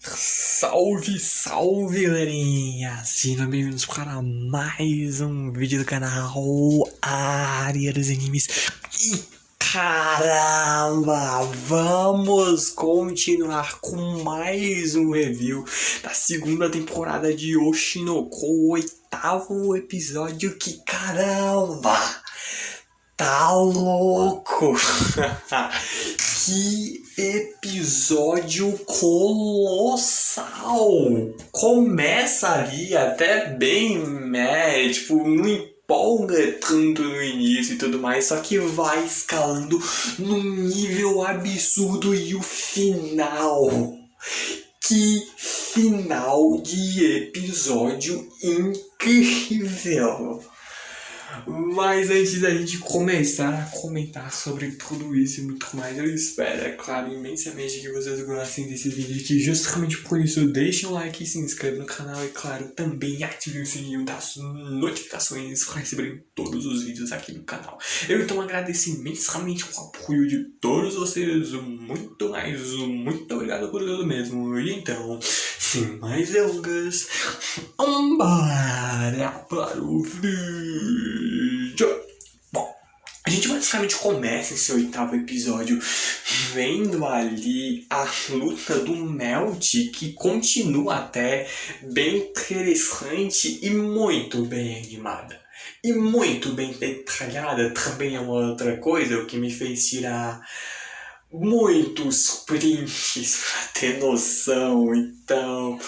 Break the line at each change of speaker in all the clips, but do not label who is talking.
Salve, salve, galerinha! Sejam bem-vindos para mais um vídeo do canal Área dos Animes. E caramba, vamos continuar com mais um review da segunda temporada de Oshinoko, o oitavo episódio. Que caramba! Tá louco! Que episódio colossal! Começa ali até bem, né? Tipo, não empolga tanto no início e tudo mais, só que vai escalando num nível absurdo e o final. Que final de episódio incrível! Mas antes da gente começar a comentar sobre tudo isso e muito mais, eu espero, é claro, imensamente que vocês gostem desse vídeo, que justamente por isso deixem um like e se inscrevam no canal e, claro, também ativem o sininho das notificações para receberem todos os vídeos aqui do canal. Eu então agradeço imensamente o apoio de todos vocês, muito muito obrigado por tudo mesmo. E então, sem mais delongas, vambora para o vídeo. Bom, a gente basicamente começa esse oitavo episódio vendo ali a luta do Melt, que continua até bem interessante e muito bem animada. E muito bem detalhada também é uma outra coisa, o que me fez tirar muitos prints pra ter noção. Então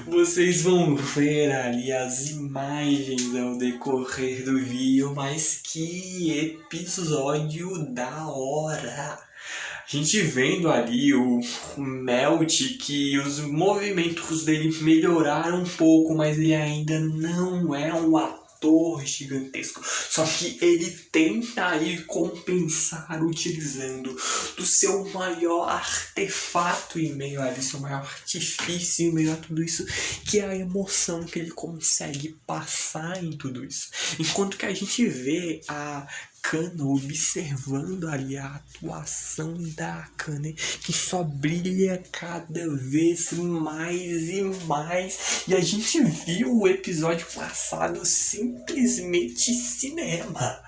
vocês vão ver ali as imagens ao decorrer do vídeo, mas que episódio da hora! A gente vendo ali o Melt, que os movimentos dele melhoraram um pouco, mas ele ainda não é um ator gigantesco. Só que ele tenta aí compensar utilizando do seu maior artefato em meio a isso, seu maior artifício em meio a tudo isso, que é a emoção que ele consegue passar em tudo isso. Enquanto que a gente vê a Kana observando ali a atuação da Akane, que só brilha cada vez mais e mais. E a gente viu o episódio passado simplesmente cinema.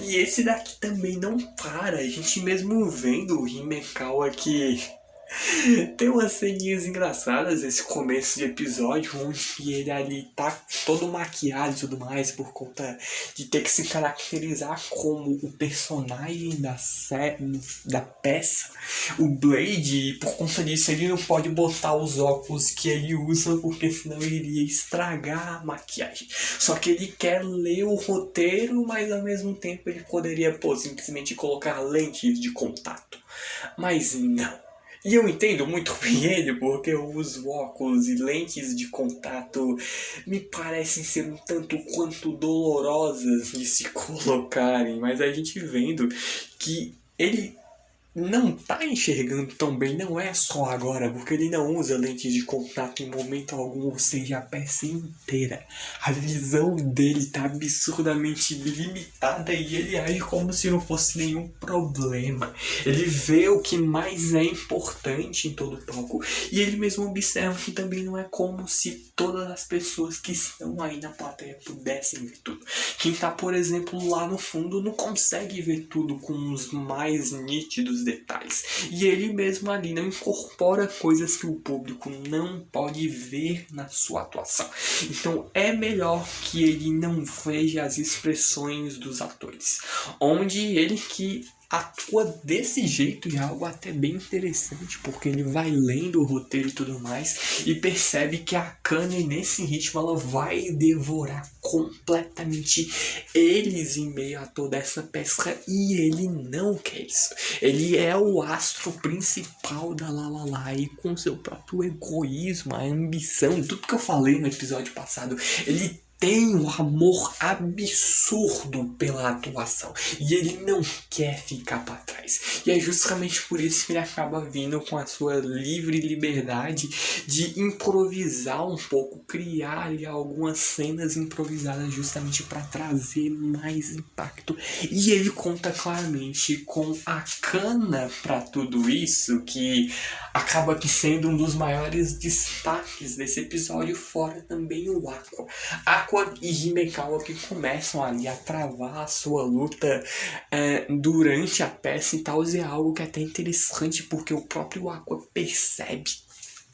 E esse daqui também não para. A gente mesmo vendo o Himekawa aqui. Tem umas ceninhas engraçadas esse começo de episódio, onde ele ali tá todo maquiado e tudo mais, por conta de ter que se caracterizar como o personagem da peça, o Blade, e por conta disso ele não pode botar os óculos que ele usa, porque senão ele iria estragar a maquiagem. Só que ele quer ler o roteiro, mas ao mesmo tempo ele poderia simplesmente colocar lentes de contato. Mas não. E eu entendo muito bem ele, porque eu uso óculos e lentes de contato me parecem ser um tanto quanto dolorosas de se colocarem, mas a gente vendo que ele não tá enxergando tão bem, não é só agora, porque ele não usa lentes de contato em momento algum, ou seja, a peça inteira. A visão dele tá absurdamente limitada e ele age como se não fosse nenhum problema. Ele vê o que mais é importante em todo o palco e ele mesmo observa que também não é como se todas as pessoas que estão aí na plateia pudessem ver tudo. Quem tá, por exemplo, lá no fundo não consegue ver tudo com os mais nítidos detalhes. E ele mesmo ali não incorpora coisas que o público não pode ver na sua atuação. Então é melhor que ele não veja as expressões dos atores. Onde ele que atua desse jeito é algo até bem interessante, porque ele vai lendo o roteiro e tudo mais e percebe que a Akane nesse ritmo ela vai devorar completamente eles em meio a toda essa pesca, e ele não quer isso. Ele é o astro principal da Lalala e com seu próprio egoísmo, a ambição, tudo que eu falei no episódio passado, ele tem um amor absurdo pela atuação e ele não quer ficar para trás. E é justamente por isso que ele acaba vindo com a sua livre liberdade de improvisar um pouco, criar ali algumas cenas improvisadas justamente para trazer mais impacto. E ele conta claramente com a Kana para tudo isso, que acaba que sendo um dos maiores destaques desse episódio, fora também o Aqua e Himekawa, que começam ali a travar a sua luta durante a peça e tal, é algo que é até interessante, porque o próprio Aqua percebe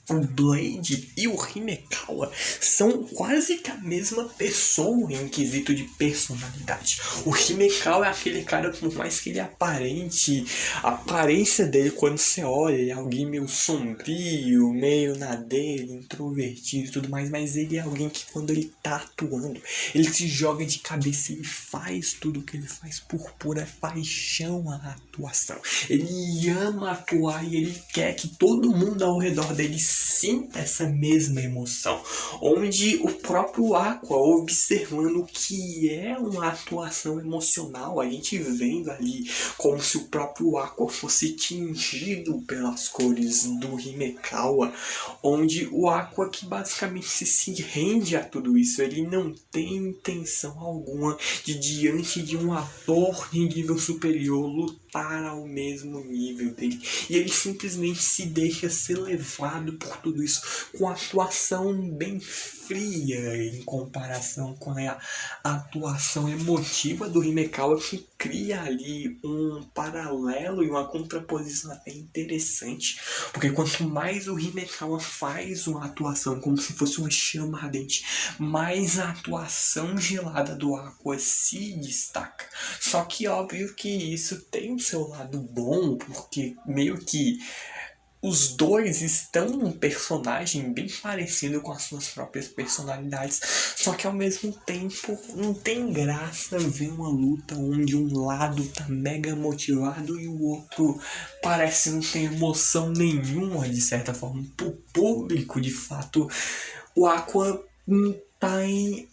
o Blade e o Himekawa são quase que a mesma pessoa em quesito de personalidade. O Himekawa é aquele cara, por mais que ele aparente, a aparência dele quando você olha, ele é alguém meio sombrio, meio na dele, introvertido e tudo mais, mas ele é alguém que quando ele tá atuando, ele se joga de cabeça, ele faz tudo o que ele faz por pura paixão à atuação. Ele ama atuar e ele quer que todo mundo ao redor dele sinta essa mesma emoção, onde o próprio Aqua, observando o que é uma atuação emocional, a gente vendo ali como se o próprio Aqua fosse tingido pelas cores do Himekawa, onde o Aqua que basicamente se rende a tudo isso, ele não tem intenção alguma de, diante de um ator em nível superior, lutar ao mesmo nível dele, e ele simplesmente se deixa ser levado por tudo isso, com a atuação bem fria em comparação com a atuação emotiva do Himekawa, que cria ali um paralelo e uma contraposição até interessante, porque quanto mais o Himekawa faz uma atuação como se fosse uma chama ardente, mais a atuação gelada do Aqua se destaca. Só que óbvio que isso tem o seu lado bom, porque meio que os dois estão num personagem bem parecido com as suas próprias personalidades, só que ao mesmo tempo não tem graça ver uma luta onde um lado tá mega motivado e o outro parece não ter emoção nenhuma, de certa forma. Pro público, de fato, o Aqua não tá em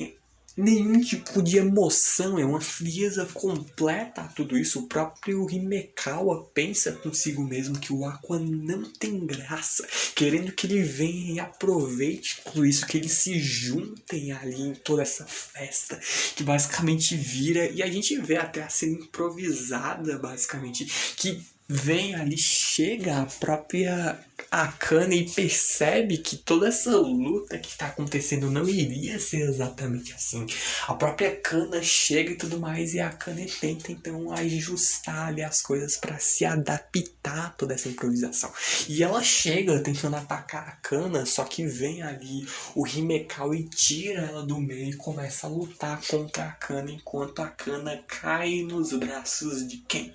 nenhum tipo de emoção, é uma frieza completa a tudo isso. O próprio Himekawa pensa consigo mesmo que o Aqua não tem graça, querendo que ele venha e aproveite tudo isso, que eles se juntem ali em toda essa festa, que basicamente vira, e a gente vê até a cena improvisada, basicamente, que vem ali, chega a própria Akane e percebe que toda essa luta que está acontecendo não iria ser exatamente assim. A própria Kana chega e tudo mais, e a Akane tenta então ajustar ali as coisas para se adaptar a toda essa improvisação. E ela chega tentando atacar a Kana, só que vem ali o Himekawa e tira ela do meio e começa a lutar contra a Kana, enquanto a Kana cai nos braços de quem?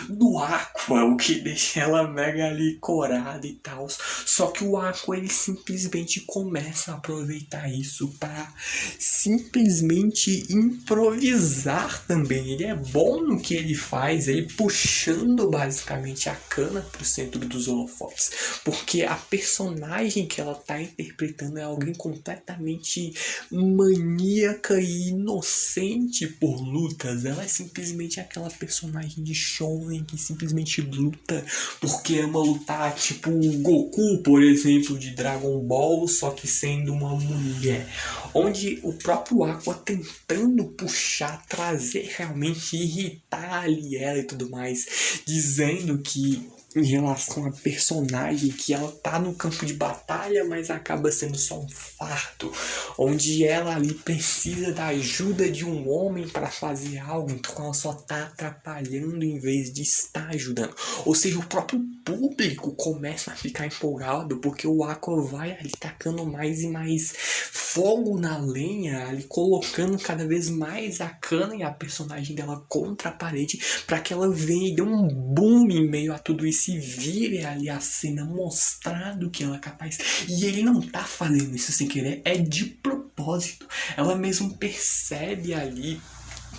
Do Aqua, o que deixa ela mega ali corada e tal. Só que o Aqua, ele simplesmente começa a aproveitar isso para simplesmente improvisar também. Ele é bom no que ele faz, ele puxando basicamente a Kana pro centro dos holofotes, porque a personagem que ela tá interpretando é alguém completamente maníaca e inocente por lutas. Ela é simplesmente aquela personagem de shonen que simplesmente luta porque ama lutar, tipo o Goku, por exemplo, de Dragon Ball, só que sendo uma mulher. Onde o próprio Aqua tentando puxar, trazer, realmente irritar ali ela e tudo mais, dizendo que em relação à personagem, que ela tá no campo de batalha, mas acaba sendo só um fardo, onde ela ali precisa da ajuda de um homem para fazer algo, então ela só tá atrapalhando em vez de estar ajudando. Ou seja, o próprio público começa a ficar empolgado, porque o Aqua vai ali tacando mais e mais fogo na lenha, ali colocando cada vez mais a Kana e a personagem dela contra a parede, para que ela venha e dê um boom em meio a tudo isso, e vire ali a cena mostrando que ela é capaz. E ele não tá fazendo isso sem querer, é de propósito. Ela mesmo percebe ali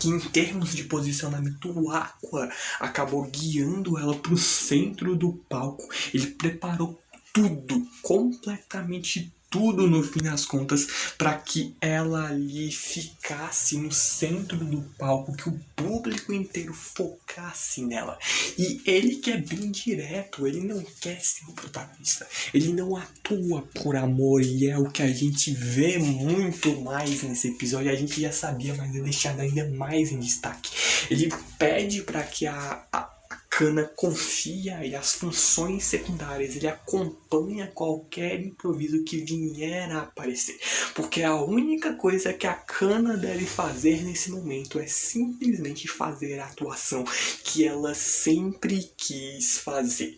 que em termos de posicionamento o Aqua acabou guiando ela pro centro do palco. Ele preparou tudo, completamente tudo no fim das contas para que ela ali ficasse no centro do palco, que o público inteiro focasse nela. E ele que é bem direto, ele não quer ser o protagonista, ele não atua por amor, e é o que a gente vê muito mais nesse episódio. A gente já sabia, mas é deixado ainda mais em destaque. Ele pede para que a Kana confia e as funções secundárias, ele acompanha qualquer improviso que vier a aparecer, porque a única coisa que a Kana deve fazer nesse momento é simplesmente fazer a atuação que ela sempre quis fazer,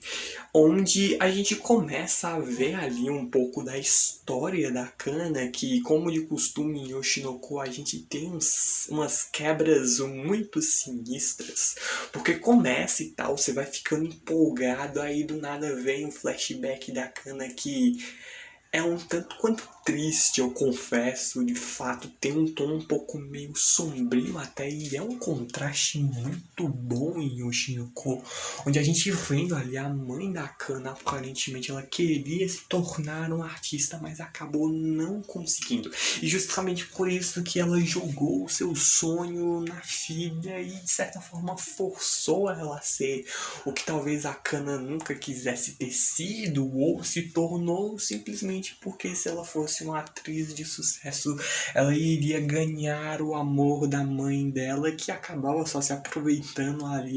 onde a gente começa a ver ali um pouco da história da Kana, que como de costume em Yoshinoko a gente tem umas quebras muito sinistras, porque começa e tal, você vai ficando empolgado, aí do nada vem um flashback da Kana que é um tanto quanto triste, eu confesso, de fato, tem um tom um pouco meio sombrio até, e é um contraste muito bom em Yoshinoko, onde a gente vendo ali a mãe da Kana, aparentemente ela queria se tornar uma artista, mas acabou não conseguindo, e justamente por isso que ela jogou o seu sonho na filha e de certa forma forçou ela a ser o que talvez a Kana nunca quisesse ter sido, ou se tornou simplesmente porque se ela fosse uma atriz de sucesso, ela iria ganhar o amor da mãe dela, que acabava só se aproveitando ali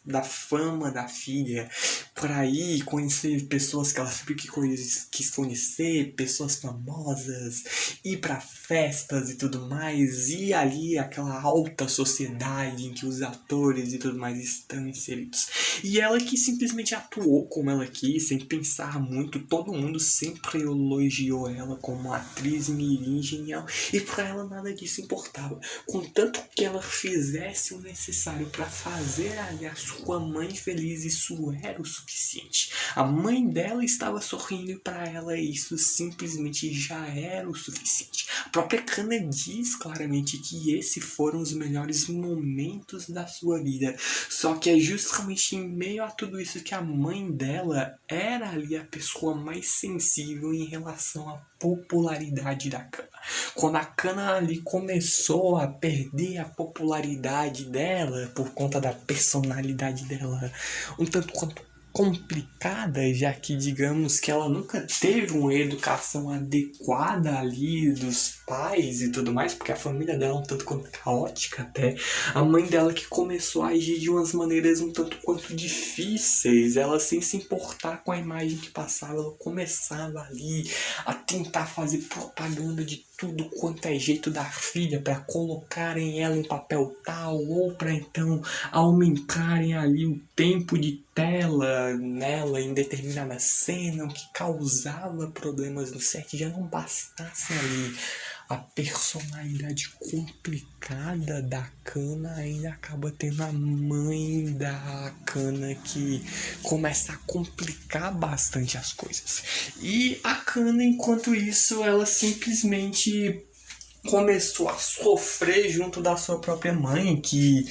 da fama da filha, para ir conhecer pessoas que ela sempre quis conhecer, pessoas famosas, ir para festas e tudo mais, e ali aquela alta sociedade em que os atores e tudo mais estão inseridos. E ela que simplesmente atuou como ela quis, sem pensar muito, todo mundo sempre elogiou ela como uma atriz mirim genial, e para ela nada disso importava, contanto que ela fizesse o necessário para fazer ali a sua mãe feliz, isso era o suficiente. A mãe dela estava sorrindo e para ela isso simplesmente já era o suficiente. A própria Kana diz claramente que esses foram os melhores momentos da sua vida, só que é justamente em meio a tudo isso que a mãe dela era ali a pessoa mais sensível em relação à popularidade da Kana. Quando a Kana ali começou a perder a popularidade dela por conta da personalidade dela um tanto quanto complicada, já que digamos que ela nunca teve uma educação adequada ali dos pais e tudo mais, porque a família dela é um tanto quanto caótica até. A mãe dela que começou a agir de umas maneiras um tanto quanto difíceis, ela sem se importar com a imagem que passava, ela começava ali a tentar fazer propaganda de tudo quanto é jeito da filha para colocarem ela em papel tal, ou para então aumentarem ali o tempo de tela nela em determinada cena, o que causava problemas no set. Já não bastasse ali a personalidade complicada da Kana, ainda acaba tendo a mãe da Kana que começa a complicar bastante as coisas. E a Kana, enquanto isso, ela simplesmente começou a sofrer junto da sua própria mãe, que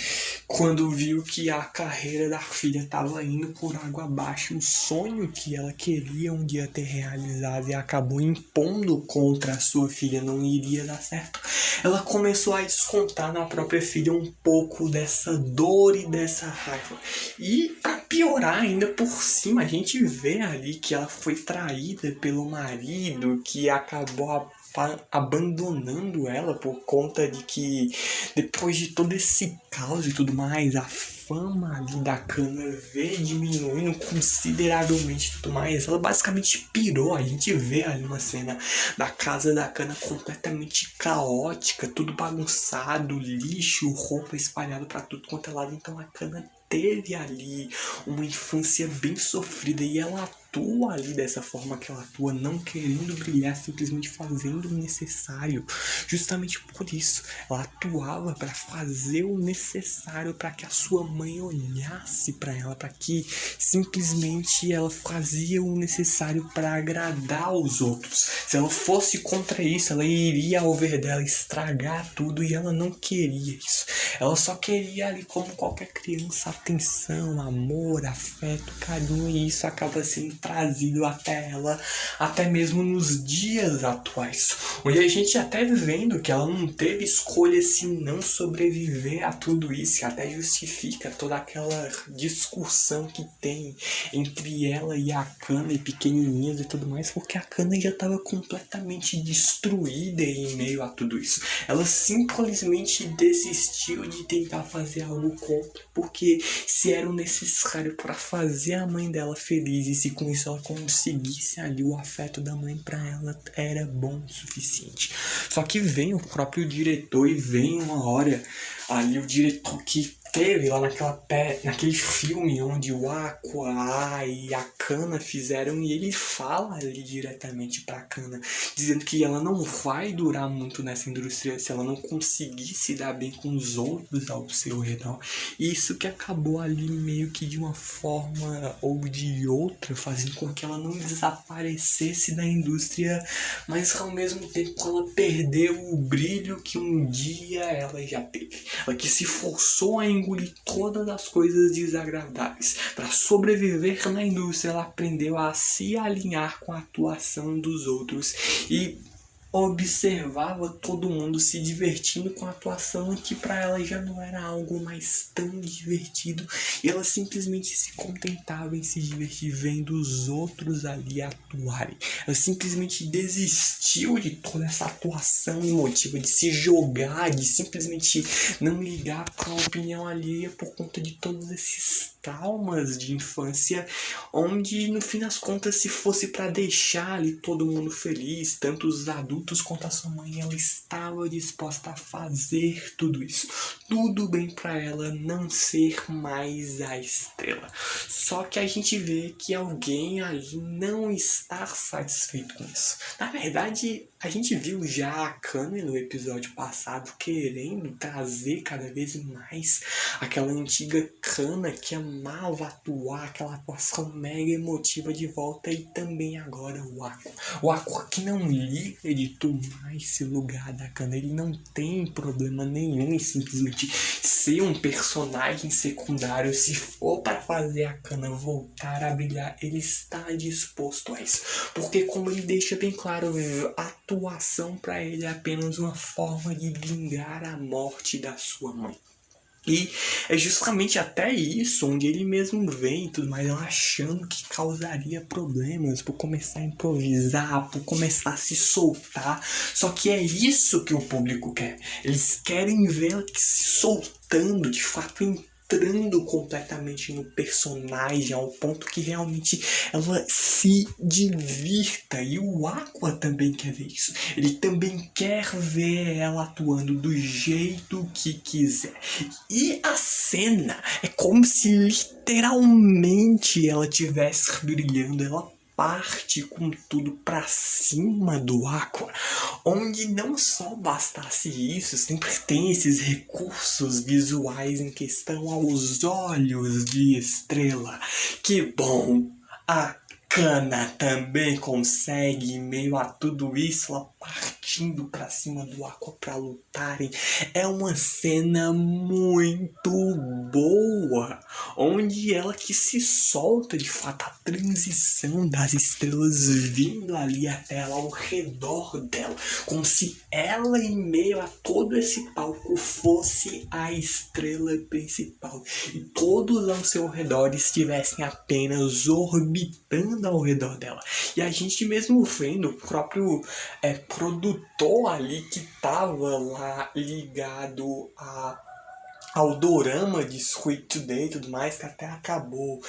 quando viu que a carreira da filha estava indo por água abaixo, o sonho que ela queria um dia ter realizado e acabou impondo contra a sua filha não iria dar certo, ela começou a descontar na própria filha um pouco dessa dor e dessa raiva. E pra piorar ainda por cima, a gente vê ali que ela foi traída pelo marido, que acabou abandonando ela por conta de que depois de todo esse caos e tudo mais, a fama ali da Kana veio diminuindo consideravelmente e tudo mais. Ela basicamente pirou. A gente vê ali uma cena da casa da Kana completamente caótica, tudo bagunçado, lixo, roupa espalhada pra tudo quanto é lado. Então a Kana teve ali uma infância bem sofrida e ela atua ali dessa forma que ela atua, não querendo brilhar, simplesmente fazendo o necessário. Justamente por isso, ela atuava para fazer o necessário para que a sua mãe olhasse para ela, para que simplesmente ela fazia o necessário para agradar os outros. Se ela fosse contra isso, ela iria ao ver dela estragar tudo e ela não queria isso. Ela só queria ali, como qualquer criança, atenção, amor, afeto, carinho, e isso acaba sendo trazido até ela, até mesmo nos dias atuais. Onde a gente até vendo que ela não teve escolha se não sobreviver a tudo isso, que até justifica toda aquela discussão que tem entre ela e a Akana e pequenininhas e tudo mais, porque a Akana já estava completamente destruída em meio a tudo isso. Ela simplesmente desistiu de tentar fazer algo contra, porque se era o necessário para fazer a mãe dela feliz e se com isso ela conseguisse ali o afeto da mãe para ela, era bom o suficiente. Só que vem o próprio diretor e vem uma hora ali o diretor que teve lá naquele filme onde o Aqua e a Kana fizeram, e ele fala ali diretamente pra Kana, dizendo que ela não vai durar muito nessa indústria se ela não conseguir se dar bem com os outros ao seu redor. E isso que acabou ali meio que de uma forma ou de outra fazendo com que ela não desaparecesse da indústria, mas ao mesmo tempo ela perdeu o brilho que um dia ela já teve. Ela que se forçou a engolir todas as coisas desagradáveis. Para sobreviver na indústria, ela aprendeu a se alinhar com a atuação dos outros e observava todo mundo se divertindo com a atuação, que para ela já não era algo mais tão divertido, e ela simplesmente se contentava em se divertir vendo os outros ali atuarem. Ela simplesmente desistiu de toda essa atuação emotiva, de se jogar, de simplesmente não ligar para a opinião alheia por conta de todos esses traumas de infância, onde no fim das contas, se fosse para deixar ali todo mundo feliz, tanto os adultos quanto a sua mãe, ela estava disposta a fazer tudo isso, tudo bem para ela não ser mais a estrela. Só que a gente vê que alguém ali não está satisfeito com isso. Na verdade, a gente viu já a Kami no episódio passado querendo trazer cada vez mais aquela antiga Kana que amava atuar, aquela atuação mega emotiva de volta, e também agora o Aqua. O Aqua que não liga de tomar esse lugar da Kana, ele não tem problema nenhum em simplesmente ser um personagem secundário. Se for para fazer a Kana voltar a brilhar, ele está disposto a isso. Porque como ele deixa bem claro, a atuação para ele é apenas uma forma de vingar a morte da sua mãe. E é justamente até isso onde ele mesmo vem e tudo mais, achando que causaria problemas por começar a improvisar, por começar a se soltar. Só que é isso que o público quer. Eles querem ver ela se soltando, de fato entrando completamente no personagem, ao ponto que realmente ela se divirta. E o Aqua também quer ver isso. Ele também quer ver ela atuando do jeito que quiser. E a cena é como se literalmente ela estivesse brilhando. Ela parte com tudo pra cima do Aqua, onde não só bastasse isso, sempre tem esses recursos visuais em questão aos olhos de estrela. Que bom! A Kana também consegue, em meio a tudo isso, ela partindo pra cima do Aqua pra lutarem. É uma cena muito boa, onde ela que se solta de fato, a transição das estrelas vindo ali até ela, ao redor dela, como se ela, em meio a todo esse palco, fosse a estrela principal e todos ao seu redor estivessem apenas orbitando ao redor dela. E a gente mesmo vendo o próprio produtor ali que tava lá ligado ao dorama de Squid Today e tudo mais, que até acabou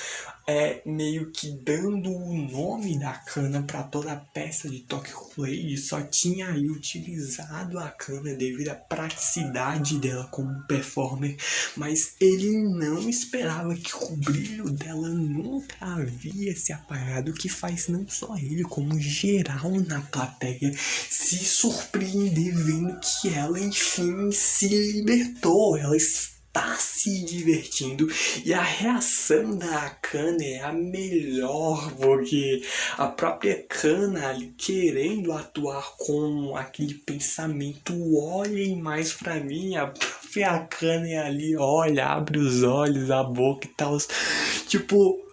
meio que dando o nome da Kana para toda a peça de Tokyo Play, e só tinha aí utilizado a Kana devido à praticidade dela como performer, mas ele não esperava que o brilho dela nunca havia se apagado, o que faz não só ele, como geral na plateia se surpreender vendo que ela enfim se libertou, ela está se divertindo, e a reação da Kana é a melhor, porque a própria Kana ali querendo atuar com aquele pensamento, olhem mais pra mim, a própria Kana ali olha, abre os olhos, a boca e tal, tipo,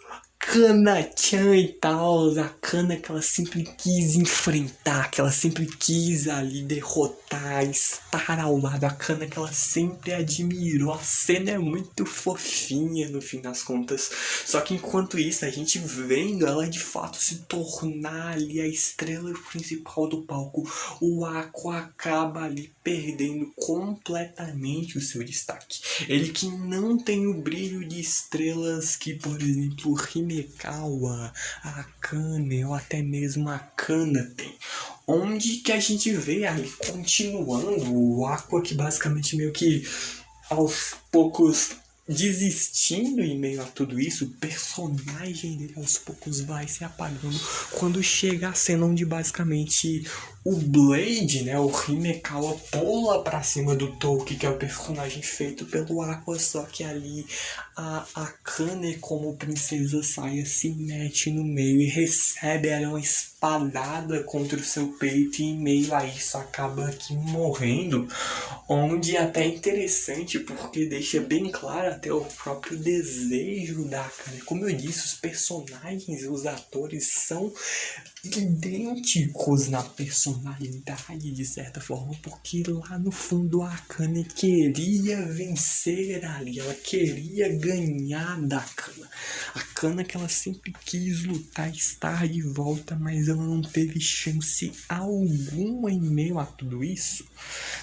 Kana-chan e tal, a Kana que ela sempre quis enfrentar, que ela sempre quis ali derrotar, estar ao lado, a Kana que ela sempre admirou. A cena é muito fofinha no fim das contas, só que enquanto isso a gente vendo ela de fato se tornar ali a estrela principal do palco, o Aqua acaba ali perdendo completamente o seu destaque. Ele que não tem o brilho de estrelas que, por exemplo, Himekawa, a Akane ou até mesmo a Kana tem. Onde que a gente vê ali continuando o Aqua que basicamente meio que aos poucos desistindo em meio a tudo isso, o personagem dele aos poucos vai se apagando quando chega a cena onde basicamente o Blade, né, o Himekawa pula pra cima do Touki, que é o personagem feito pelo Aqua, só que ali a Akane como princesa Saia se mete no meio e recebe ela uma espadada contra o seu peito e em meio a isso acaba aqui morrendo, onde até é interessante porque deixa bem claro até o próprio desejo da Akane. Como eu disse, os personagens, os atores são idênticos na personalidade de certa forma, porque lá no fundo a Akane queria vencer ali, ela queria ganhar da Kana. A Kana que ela sempre quis lutar, estar de volta, mas ela não teve chance alguma em meio a tudo isso.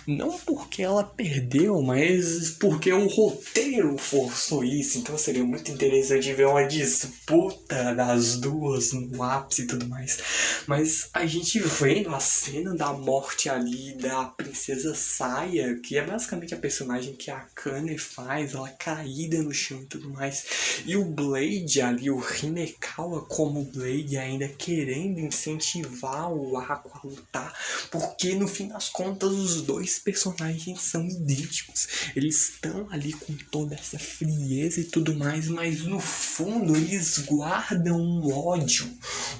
Não porque ela perdeu, mas porque o roteiro forçou isso. Então seria muito interessante ver uma disputa das duas no ápice e tudo mais. Mas a gente vendo a cena da morte ali da princesa Saia, que é basicamente a personagem que a Akane faz, ela caída no chão e tudo mais. E o Blade ali, o Himekawa como Blade ainda querendo incentivar o Aqua a lutar, porque no fim das contas os dois personagens são idênticos. Eles estão ali com toda essa frieza e tudo mais, mas no fundo eles guardam um ódio,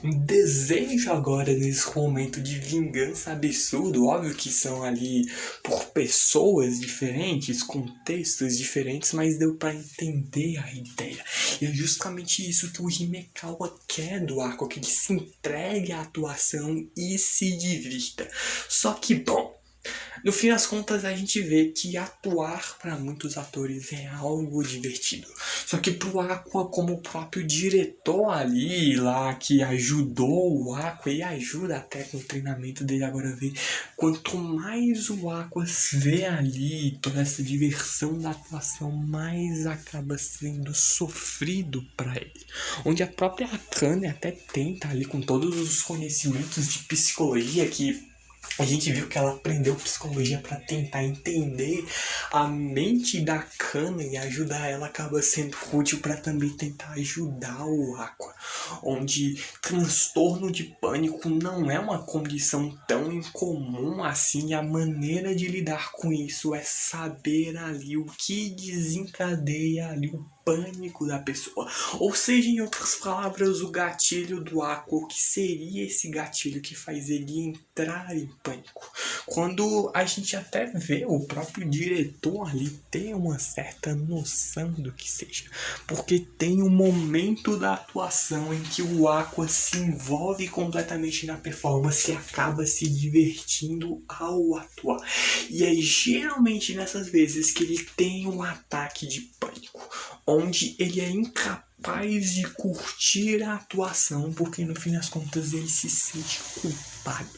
um desejo agora nesse momento de vingança absurdo. Óbvio que são ali por pessoas diferentes, contextos diferentes, mas deu pra entender a ideia. E é justamente isso que o Himekawa quer do Aqua, que ele se entregue à atuação e se divirta. Só que, bom, no fim das contas a gente vê que atuar para muitos atores é algo divertido. Só que pro Aqua, como o próprio diretor ali lá que ajudou o Aqua e ajuda até com o treinamento dele agora ver, quanto mais o Aqua vê ali toda essa diversão da atuação, mais acaba sendo sofrido para ele. Onde a própria Akane até tenta ali com todos os conhecimentos de psicologia que a gente viu que ela aprendeu psicologia para tentar entender a mente da Kana e ajudar ela, acaba sendo útil para também tentar ajudar o Aqua, onde transtorno de pânico não é uma condição tão incomum assim, e a maneira de lidar com isso é saber ali o que desencadeia ali o pânico da pessoa, ou seja, em outras palavras, o gatilho do Aqua, o que seria esse gatilho que faz ele entrar em pânico. Quando a gente até vê o próprio diretor ali ter uma certa noção do que seja, porque tem um momento da atuação em que o Aqua se envolve completamente na performance e acaba se divertindo ao atuar. E é geralmente nessas vezes que ele tem um ataque de pânico, onde ele é incapaz de curtir a atuação, porque no fim das contas ele se sente culpado.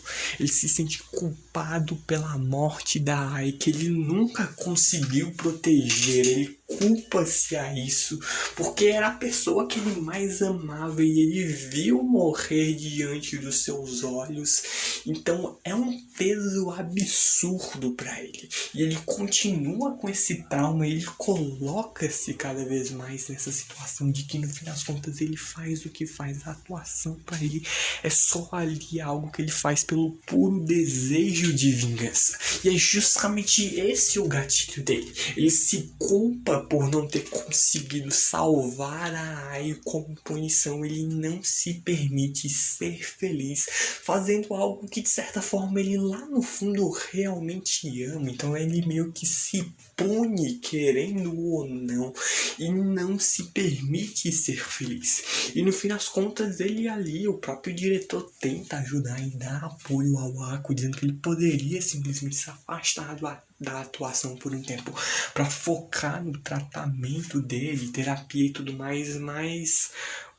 Ele se sente culpado pela morte da Ai, que ele nunca conseguiu proteger. Ele culpa-se a isso, porque era a pessoa que ele mais amava e ele viu morrer diante dos seus olhos. Então é um peso absurdo para ele. E ele continua com esse trauma, ele coloca-se cada vez mais nessa situação de que no fim das contas ele faz o que faz. A atuação para ele é só ali algo que ele faz pelo puro desejo de vingança. E é justamente esse o gatilho dele. Ele se culpa por não ter conseguido salvar a Ai, como punição. Ele não se permite ser feliz fazendo algo que de certa forma ele lá no fundo realmente ama. Então ele meio que se pune, querendo ou não, e não se permite ser feliz. E no fim das contas, ele ali, o próprio diretor, tenta ajudar e dar apoio ao Ako, dizendo que ele poderia simplesmente se afastar da atuação por um tempo para focar no tratamento dele, terapia e tudo mais, mas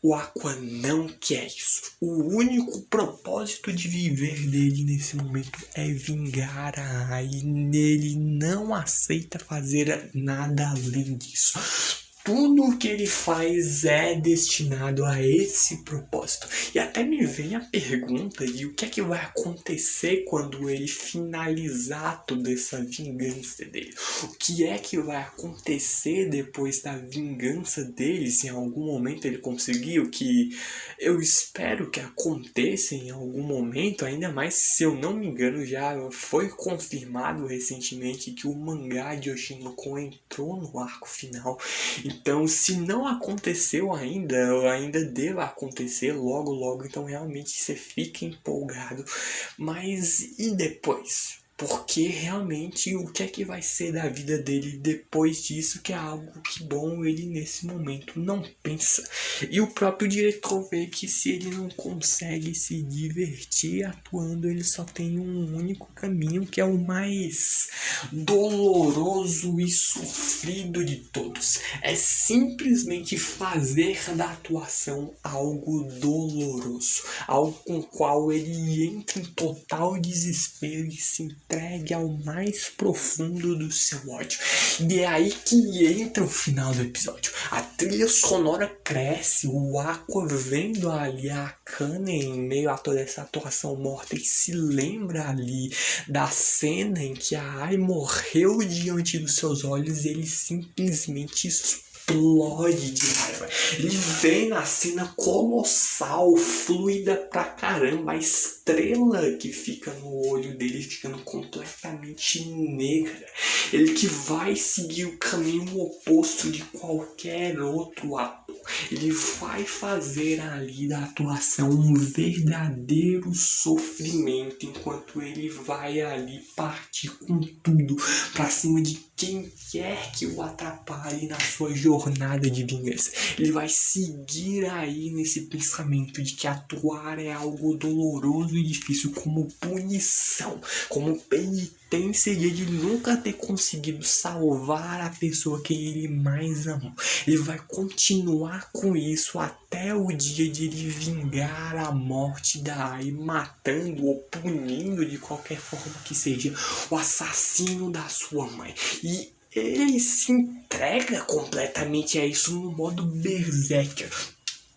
o Aqua não quer isso. O único propósito de viver dele nesse momento é vingar a Ai. Ele não aceita fazer nada além disso. Tudo o que ele faz é destinado a esse propósito. E até me vem a pergunta de o que é que vai acontecer quando ele finalizar toda essa vingança dele. O que é que vai acontecer depois da vingança dele, se em algum momento ele conseguir, o que eu espero que aconteça em algum momento, ainda mais se eu não me engano já foi confirmado recentemente que o mangá de Oshinoko entrou no arco final. Então, se não aconteceu ainda, ou ainda deva acontecer logo, então realmente você fica empolgado. Mas e depois? Porque realmente o que é que vai ser da vida dele depois disso, que é algo que, bom, ele nesse momento não pensa. E o próprio diretor vê que se ele não consegue se divertir atuando, ele só tem um único caminho, que é o mais doloroso e sofrido de todos. É simplesmente fazer da atuação algo doloroso, algo com o qual ele entra em total desespero e se entregue ao mais profundo do seu ódio. E é aí que entra o final do episódio. A trilha sonora cresce, o Aqua vendo ali a Akane em meio a toda essa atuação morta e se lembra ali da cena em que a Ai morreu diante dos seus olhos e ele simplesmente explode de raiva. Ele vem na cena colossal, fluida pra caramba, a estrela que fica no olho dele ficando completamente negra. Ele que vai seguir o caminho oposto de qualquer outro ator. Ele vai fazer ali da atuação um verdadeiro sofrimento, enquanto ele vai ali partir com tudo pra cima de quem quer que o atrapalhe na sua jornada de vingança. Ele vai seguir aí nesse pensamento de que atuar é algo doloroso e difícil como punição, como penitência de ele nunca ter conseguido salvar a pessoa que ele mais amou. Ele vai continuar com isso até o dia de ele vingar a morte da Ai, matando ou punindo de qualquer forma que seja o assassino da sua mãe. E ele se entrega completamente a isso no modo berserker.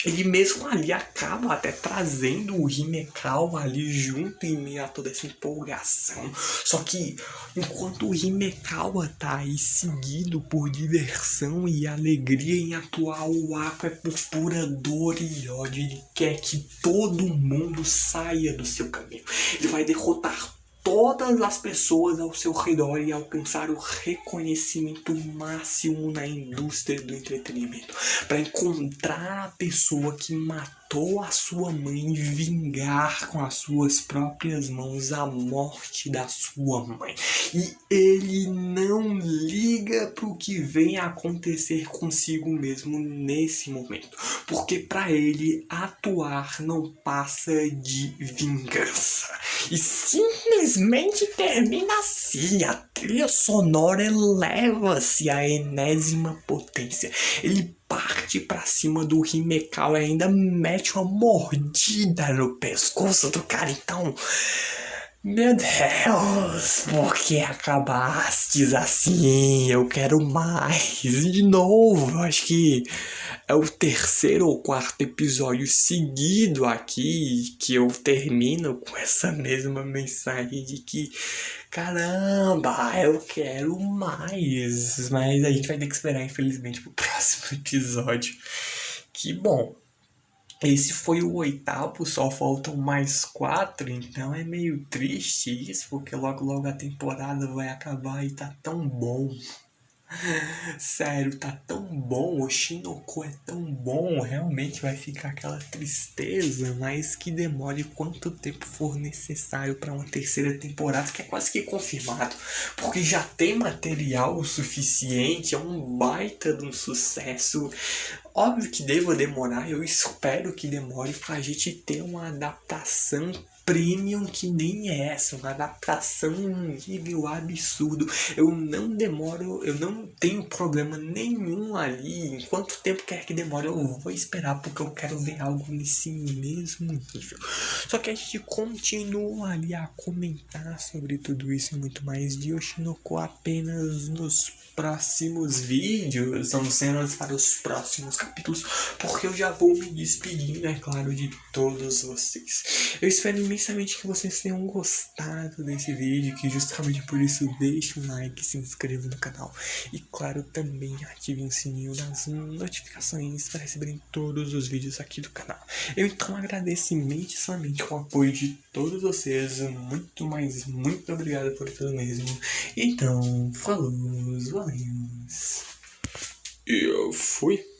Ele mesmo ali acaba até trazendo o Himekawa ali junto em meio a toda essa empolgação. Só que enquanto o Himekawa tá aí seguido por diversão e alegria em atuar, o Aqua é por pura dor e ódio. Ele quer que todo mundo saia do seu caminho. Ele vai derrotar todas as pessoas ao seu redor e alcançar o reconhecimento máximo na indústria do entretenimento, para encontrar a pessoa que matou a sua mãe e vingar com as suas próprias mãos a morte da sua mãe. E ele não liga para o que vem a acontecer consigo mesmo nesse momento, porque para ele atuar não passa de vingança. E simplesmente termina assim. A trilha sonora eleva-se à enésima potência. Ele parte pra cima do Himekawa e ainda mete uma mordida no pescoço do cara. Então, meu Deus, por que acabastes assim? Eu quero mais. De novo, eu acho que é o terceiro ou quarto episódio seguido aqui que eu termino com essa mesma mensagem de que, caramba, eu quero mais. Mas a gente vai ter que esperar, infelizmente, pro próximo episódio. Que bom. Esse foi o 8º, só faltam mais 4, então é meio triste isso, porque logo a temporada vai acabar e tá tão bom. Sério, tá tão bom, o Shinoko é tão bom, realmente vai ficar aquela tristeza, mas que demore quanto tempo for necessário para uma terceira temporada, que é quase que confirmado, porque já tem material o suficiente, é um baita de um sucesso. Óbvio que deva demorar, eu espero que demore pra gente ter uma adaptação premium que nem essa, uma adaptação num nível absurdo. Eu não tenho problema nenhum ali. Enquanto tempo quer que demore, eu vou esperar porque eu quero ver algo nesse mesmo nível. Só que a gente continua ali a comentar sobre tudo isso e muito mais de Oshinoko apenas nos próximos vídeos, são cenas para os próximos capítulos, porque eu já vou me despedindo, é claro, de todos vocês. Eu espero imensamente que vocês tenham gostado desse vídeo, que justamente por isso deixe um like, se inscreva no canal e claro, também ative o sininho das notificações para receberem todos os vídeos aqui do canal. Eu então agradeço imensamente o apoio de todos vocês, muito obrigado por tudo mesmo. Então, falou, valeu. E eu fui.